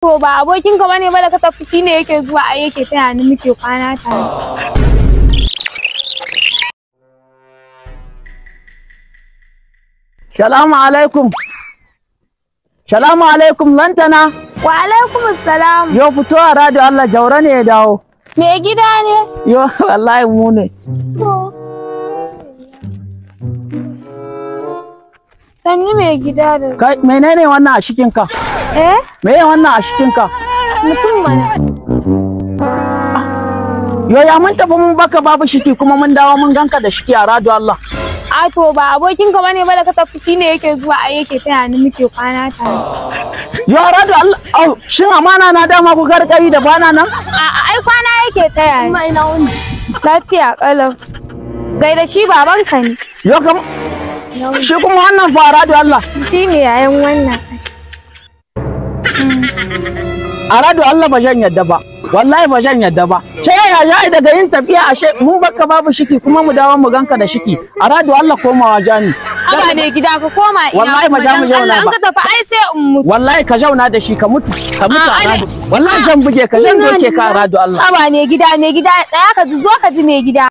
To ba abokin ka bane ba da ka tafi shine yake zuwa ai yake taya ni muke kwana tare. Salamu alaikum. Salamu alaikum lantana. Wa alaikum assalam. Yo fito a radio Allah Jaura ne ya dawo. Me gida ne? Yo wallahi mu ne. Sanni me gida da. Kai menene wannan a shikin ka? Meye wannan a shikin ka? Mutum mana. Yo ya mun tafi mun baka babu shiki kuma mun dawo mun ganka da shiki a radio Allah. A to ba abokin ka bane ba da ka tafi shine yake zuwa ai yake taya ni muke kwana tare. Yo radio Allah, au shin amana na dama ku gargari da bana nan? Ai kwana yake taya ni. Mai nauni. Lafiya kalau. Gaida shi babanka ne. Yo kam shi kuma wannan fa radio Allah. Shine yayan wannan. A radio Allah ba zan yadda ba. Wallahi ba zan yadda ba. Ce ya daga yin tafiya ashe mun baka babu shiki kuma mu dawo mu ganka da shiki. A radio Allah komawa jani. Aba ne gida ka koma ina. Wallahi ba za mu zauna ba. An ka tafi ai sai in mutu. Wallahi ka zauna da shi ka mutu. Ka mutu a radio. Wallahi zan buge ka zan doke ka a radio Allah. Aba ne gida tsaya ka ji zo ka ji me gida.